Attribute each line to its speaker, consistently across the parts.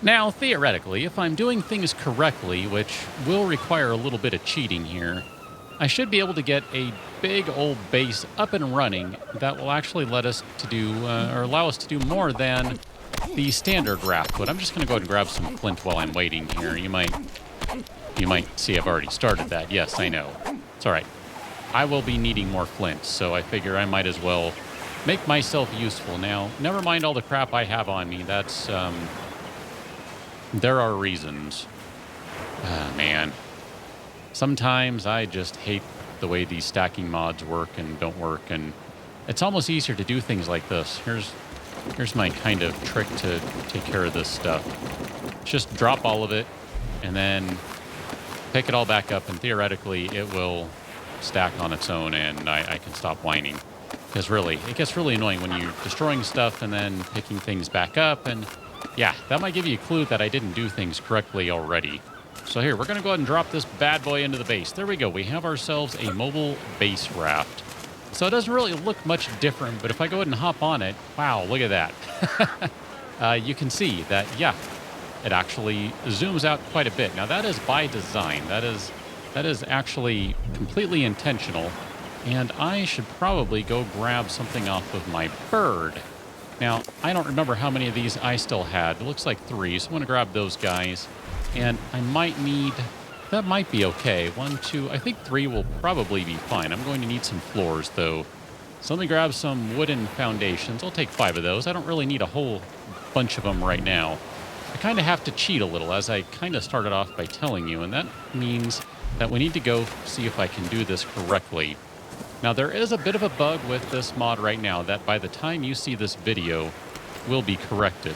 Speaker 1: Now, theoretically, if I'm doing things correctly, which will require a little bit of cheating here, I should be able to get a big old base up and running that will actually let us to do, or allow us to do more than the standard raft would. I'm just going to go ahead and grab some flint while I'm waiting here. You might see I've already started that. Yes, I know. It's all right. I will be needing more flint, so I figure I might as well make myself useful. Now, never mind all the crap I have on me. That's, there are reasons. Ah, man. Sometimes I just hate the way these stacking mods work and don't work, and it's almost easier to do things like this. Here's my kind of trick to take care of this stuff. Just drop all of it, and then pick it all back up, and theoretically it will stack on its own, and I can stop whining. Because really, it gets really annoying when you're destroying stuff and then picking things back up, and yeah, that might give you a clue that I didn't do things correctly already. So here, we're going to go ahead and drop this bad boy into the base. There we go. We have ourselves a mobile base raft. So it doesn't really look much different, but if I go ahead and hop on it, wow, look at that. You can see that, yeah, it actually zooms out quite a bit. Now, that is by design. That is actually completely intentional, and I should probably go grab something off of my bird. Now, I don't remember how many of these I still had. It looks like 3, so I'm going to grab those guys. And I might need, that might be okay. 1, 2, I think 3 will probably be fine. I'm going to need some floors, though. So let me grab some wooden foundations. I'll take 5 of those. I don't really need a whole bunch of them right now. I kind of have to cheat a little, as I kind of started off by telling you, and that means that we need to go see if I can do this correctly. Now, there is a bit of a bug with this mod right now that by the time you see this video will be corrected.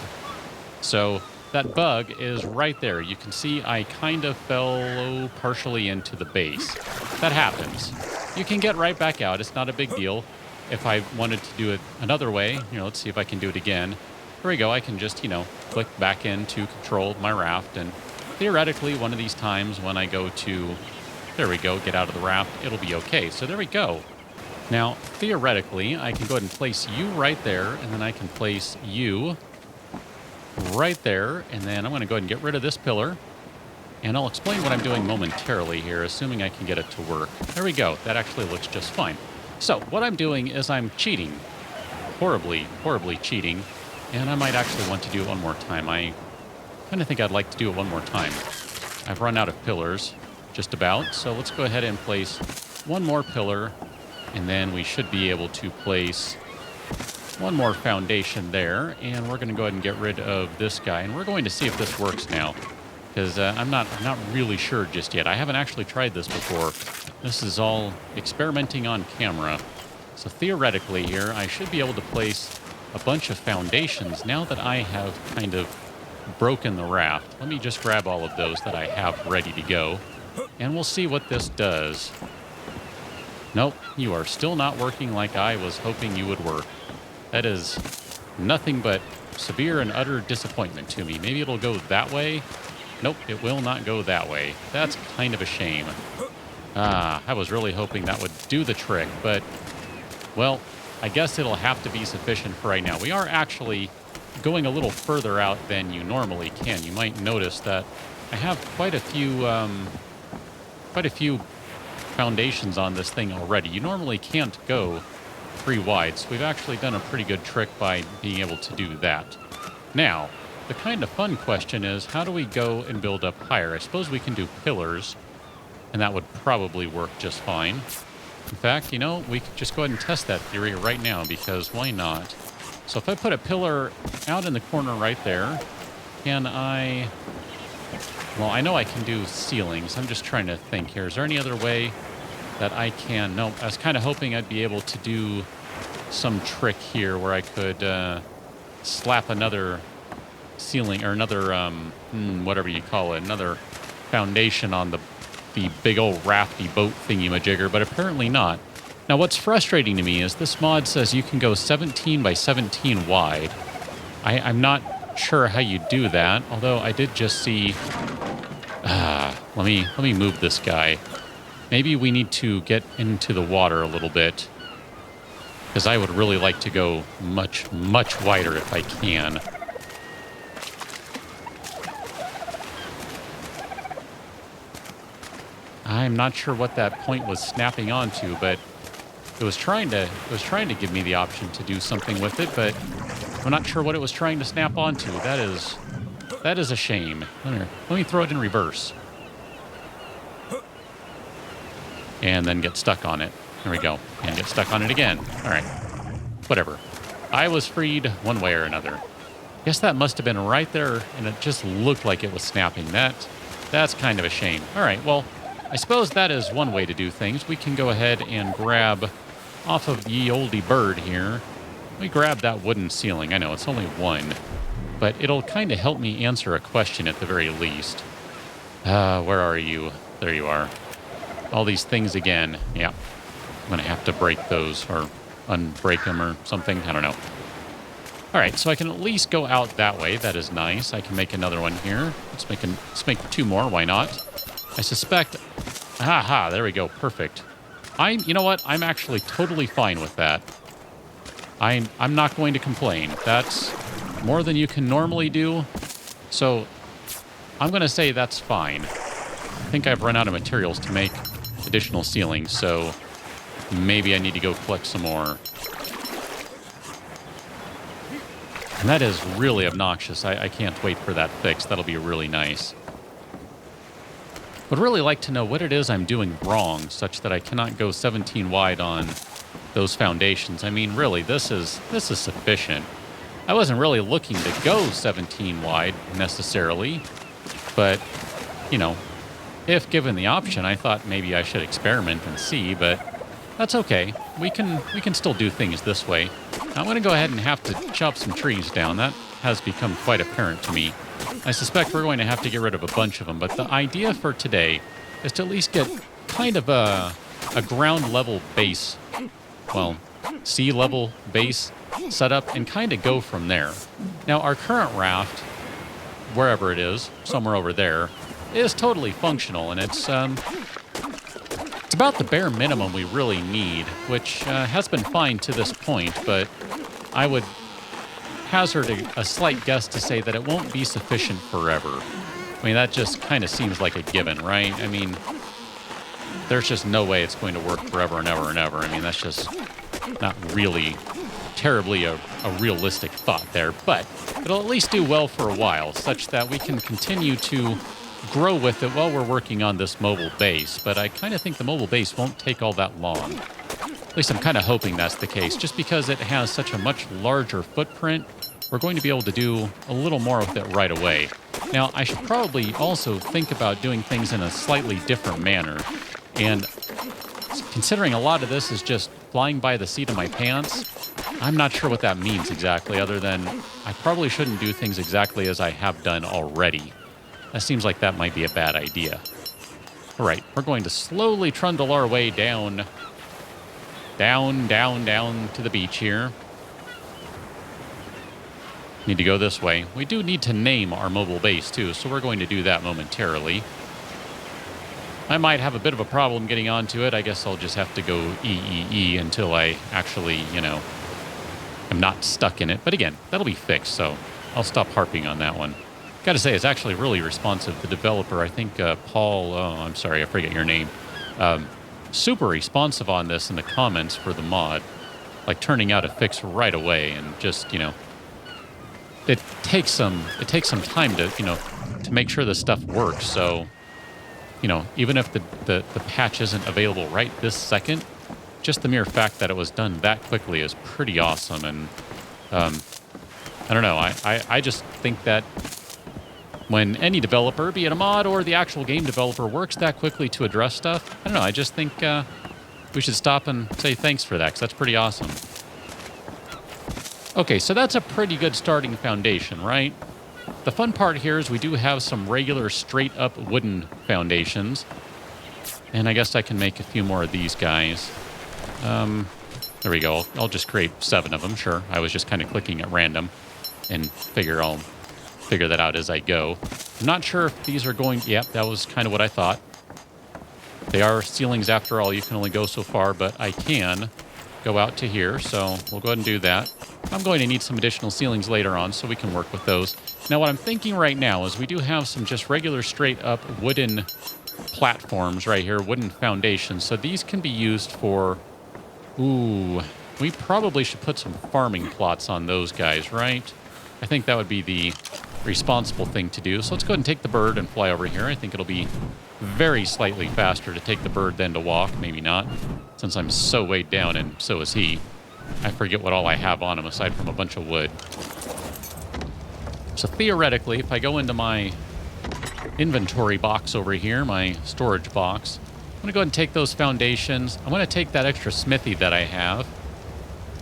Speaker 1: So that bug is right there. You can see I kind of fell partially into the base. That happens. You can get right back out. It's not a big deal. If I wanted to do it another way, let's see if I can do it again. There we go. I can just, click back into control my raft, and theoretically one of these times when I go to, there we go, get out of the raft, it'll be okay. So there we go. Now, theoretically, I can go ahead and place you right there, and then I can place you right there, and then I'm going to go ahead and get rid of this pillar, and I'll explain what I'm doing momentarily here, assuming I can get it to work. There we go. That actually looks just fine. So what I'm doing is I'm cheating. Horribly, horribly cheating, and I might actually want to do it one more time. I kind of think I'd like to do it one more time. I've run out of pillars, just about, so let's go ahead and place one more pillar, and then we should be able to place one more foundation there, and we're going to go ahead and get rid of this guy, and we're going to see if this works now, because I'm not really sure just yet. I haven't actually tried this before. This is all experimenting on camera. So theoretically here, I should be able to place a bunch of foundations now that I have kind of broken the raft. Let me just grab all of those that I have ready to go, and we'll see what this does. Nope, you are still not working like I was hoping you would work. That is nothing but severe and utter disappointment to me. Maybe it'll go that way. Nope, it will not go that way. That's kind of a shame. I was really hoping that would do the trick, but, well, I guess it'll have to be sufficient for right now. We are actually going a little further out than you normally can. You might notice that I have quite a few foundations on this thing already. You normally can't go 3 wide, so we've actually done a pretty good trick by being able to do that. Now, the kind of fun question is, how do we go and build up higher? I suppose we can do pillars, and that would probably work just fine. In fact, we could just go ahead and test that theory right now, because why not? So if I put a pillar out in the corner right there, can I... Well, I know I can do ceilings. I'm just trying to think here. Is there any other way that I can... No, I was kind of hoping I'd be able to do some trick here where I could slap another ceiling, or another, whatever you call it, another foundation on the big old rafty boat thingy-majigger, but apparently not. Now, what's frustrating to me is this mod says you can go 17 by 17 wide. I'm not sure how you do that, although I did just see... let me move this guy. Maybe we need to get into the water a little bit, because I would really like to go much, much wider if I can. I'm not sure what that point was snapping onto, but it was trying to give me the option to do something with it, but I'm not sure what it was trying to snap onto. That is a shame. Let me throw it in reverse. And then get stuck on it. There we go. And get stuck on it again. All right. Whatever. I was freed one way or another. Guess that must have been right there, and it just looked like it was snapping. That's kind of a shame. All right, well, I suppose that is one way to do things. We can go ahead and grab off of ye olde bird here. We grab that wooden ceiling. I know it's only one, but it'll kind of help me answer a question at the very least. Where are you? There you are. All these things again. Yeah, I'm going to have to break those or unbreak them or something. I don't know. All right, so I can at least go out that way. That is nice. I can make another one here. Let's make 2 more. Why not? I suspect... Aha, there we go. Perfect. You know what? I'm actually totally fine with that. I'm not going to complain. That's more than you can normally do. So I'm going to say that's fine. I think I've run out of materials to make additional ceilings, so maybe I need to go collect some more. And that is really obnoxious. I can't wait for that fix. That'll be really nice. Would really like to know what it is I'm doing wrong, such that I cannot go 17 wide on those foundations. I mean, really, this is sufficient. I wasn't really looking to go 17 wide necessarily, but you know, if given the option, I thought maybe I should experiment and see, but that's okay. We can still do things this way. I'm going to go ahead and have to chop some trees down. That has become quite apparent to me. I suspect we're going to have to get rid of a bunch of them, but the idea for today is to at least get kind of a ground level base, well, sea level base set up and kind of go from there. Now, our current raft, wherever it is, somewhere over there, is totally functional, and it's about the bare minimum we really need, which has been fine to this point, but I would hazard a slight guess to say that it won't be sufficient forever. I mean, that just kind of seems like a given, right? I mean, there's just no way it's going to work forever and ever and ever. I mean, that's just not really terribly a realistic thought there, but it'll at least do well for a while, such that we can continue to grow with it while we're working on this mobile base. But I kind of think the mobile base won't take all that long. At least I'm kind of hoping that's the case. Just because it has such a much larger footprint, we're going to be able to do a little more with it right away. Now, I should probably also think about doing things in a slightly different manner. And considering a lot of this is just flying by the seat of my pants, I'm not sure what that means exactly, other than I probably shouldn't do things exactly as I have done already. That seems like that might be a bad idea. All right, we're going to slowly trundle our way down to the beach here. Need to go this way. We do need to name our mobile base too, so we're going to do that momentarily. I might have a bit of a problem getting onto it. I guess I'll just have to go EEE until I actually, you know, am not stuck in it. But again, that'll be fixed, so I'll stop harping on that one. Got to say, it's actually really responsive. The developer, I think Paul, I'm sorry, I forget your name, super responsive on this in the comments for the mod, like turning out a fix right away, and just, you know, it takes some time to, you know, to make sure the stuff works. So, you know, even if the patch isn't available right this second, just the mere fact that it was done that quickly is pretty awesome. And I don't know, I just think that when any developer, be it a mod or the actual game developer, works that quickly to address stuff, I don't know, I just think we should stop and say thanks for that, because that's pretty awesome. Okay, so that's a pretty good starting foundation, right? The fun part here is we do have some regular straight-up wooden foundations. And I guess I can make a few more of these guys. There we go. I'll just create 7 of them, sure. I was just kind of clicking at random and I'll figure that out as I go. I'm not sure if these are going... Yep, that was kind of what I thought. They are ceilings after all. You can only go so far, but I can go out to here, so we'll go ahead and do that. I'm going to need some additional ceilings later on, so we can work with those. Now, what I'm thinking right now is we do have some just regular straight-up wooden platforms right here, wooden foundations. So these can be used for... Ooh, we probably should put some farming plots on those guys, right? I think that would be the responsible thing to do. So let's go ahead and take the bird and fly over here. I think it'll be very slightly faster to take the bird than to walk. Maybe not, since I'm so weighed down and so is he. I forget what all I have on him aside from a bunch of wood. So theoretically, if I go into my inventory box over here, my storage box, I'm going to go ahead and take those foundations. I'm going to take that extra smithy that I have.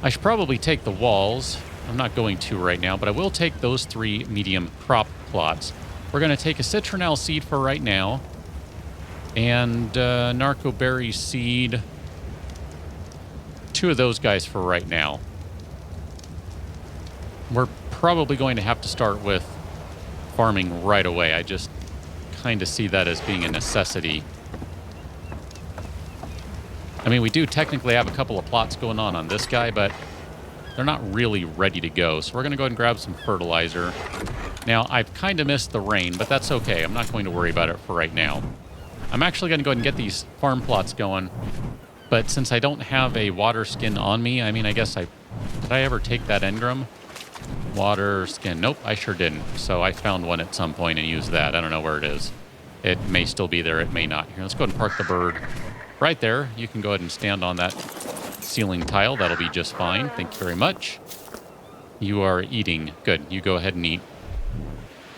Speaker 1: I should probably take the walls. I'm not going to right now, but I will take those 3 medium crop plots. We're going to take a citronelle seed for right now, and narcoberry seed. 2 of those guys for right now. We're probably going to have to start with farming right away. I just kind of see that as being a necessity. I mean, we do technically have a couple of plots going on this guy, but they're not really ready to go. So we're going to go ahead and grab some fertilizer. Now, I've kind of missed the rain, but that's okay. I'm not going to worry about it for right now. I'm actually going to go ahead and get these farm plots going. But since I don't have a water skin on me, I mean, I guess did I ever take that engram? Water skin. Nope, I sure didn't. So I found one at some point and used that. I don't know where it is. It may still be there. It may not. Here, let's go ahead and park the bird right there. You can go ahead and stand on that ceiling tile. That'll be just fine. Thank you very much. You are eating. Good. You go ahead and eat.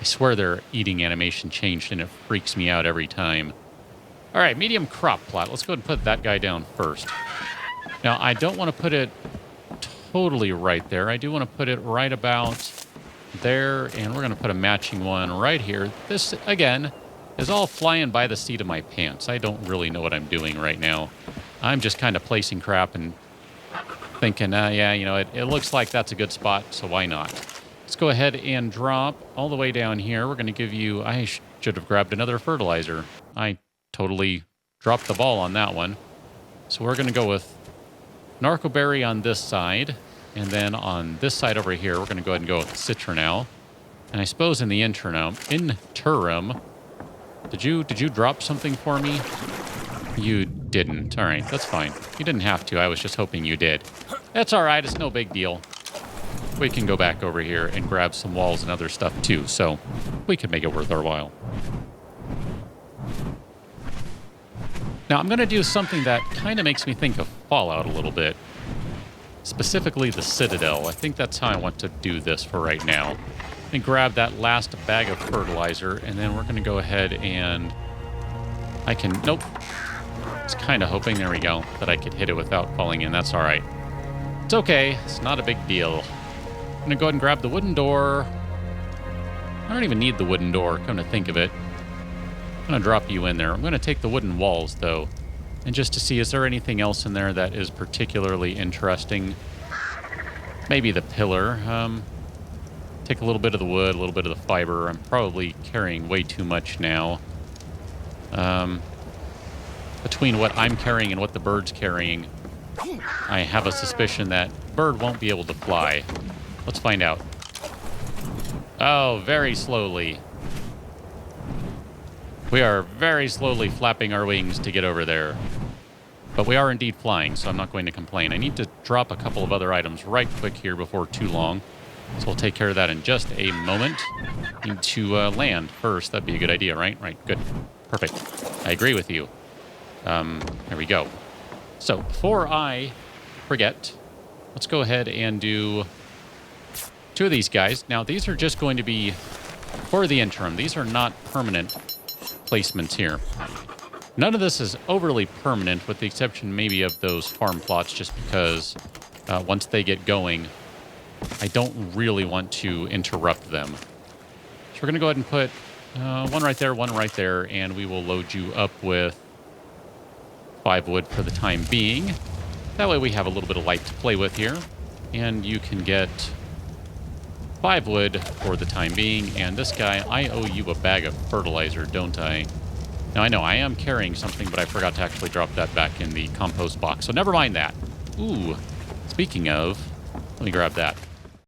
Speaker 1: I swear their eating animation changed and it freaks me out every time. All right, medium crop plot. Let's go ahead and put that guy down first. Now, I don't want to put it totally right there. I do want to put it right about there, and we're going to put a matching one right here. This, again, is all flying by the seat of my pants. I don't really know what I'm doing right now. I'm just kind of placing crap and thinking, yeah, you know, it looks like that's a good spot, so why not? Let's go ahead and drop all the way down here. We're going to give you... I should have grabbed another fertilizer. I totally dropped the ball on that one. So we're going to go with narcoberry on this side, and then on this side over here, we're going to go ahead and go with citronelle. And I suppose in the interim, did you drop something for me? You didn't. All right, that's fine. You didn't have to. I was just hoping you did. That's all right. It's no big deal. We can go back over here and grab some walls and other stuff too, so we can make it worth our while. Now, I'm going to do something that kind of makes me think of Fallout a little bit. Specifically the Citadel. I think that's how I want to do this for right now. And grab that last bag of fertilizer, and then we're going to go ahead and... Nope. I was kind of hoping, there we go, that I could hit it without falling in. That's all right. It's okay. It's not a big deal. I'm going to go ahead and grab the wooden door. I don't even need the wooden door, come to think of it. I'm going to drop you in there. I'm going to take the wooden walls, though, and just to see, is there anything else in there that is particularly interesting? Maybe the pillar. Take a little bit of the wood, a little bit of the fiber. I'm probably carrying way too much now. Between what I'm carrying and what the bird's carrying, I have a suspicion that bird won't be able to fly. Let's find out. Oh, very slowly. We are very slowly flapping our wings to get over there. But we are indeed flying, so I'm not going to complain. I need to drop a couple of other items right quick here before too long. So we'll take care of that in just a moment. Need to land first. That'd be a good idea, right? Right, good. Perfect. I agree with you. There we go. So before I forget, let's go ahead and do 2 of these guys. Now, these are just going to be for the interim. These are not permanent placements here. None of this is overly permanent, with the exception maybe of those farm plots, just because once they get going, I don't really want to interrupt them. So we're going to go ahead and put one right there, and we will load you up with 5 wood for the time being. That way we have a little bit of light to play with here, and you can get 5 wood for the time being. And this guy, I owe you a bag of fertilizer, don't I? Now, I know I am carrying something, but I forgot to actually drop that back in the compost box, so never mind that. Ooh, speaking of, let me grab that.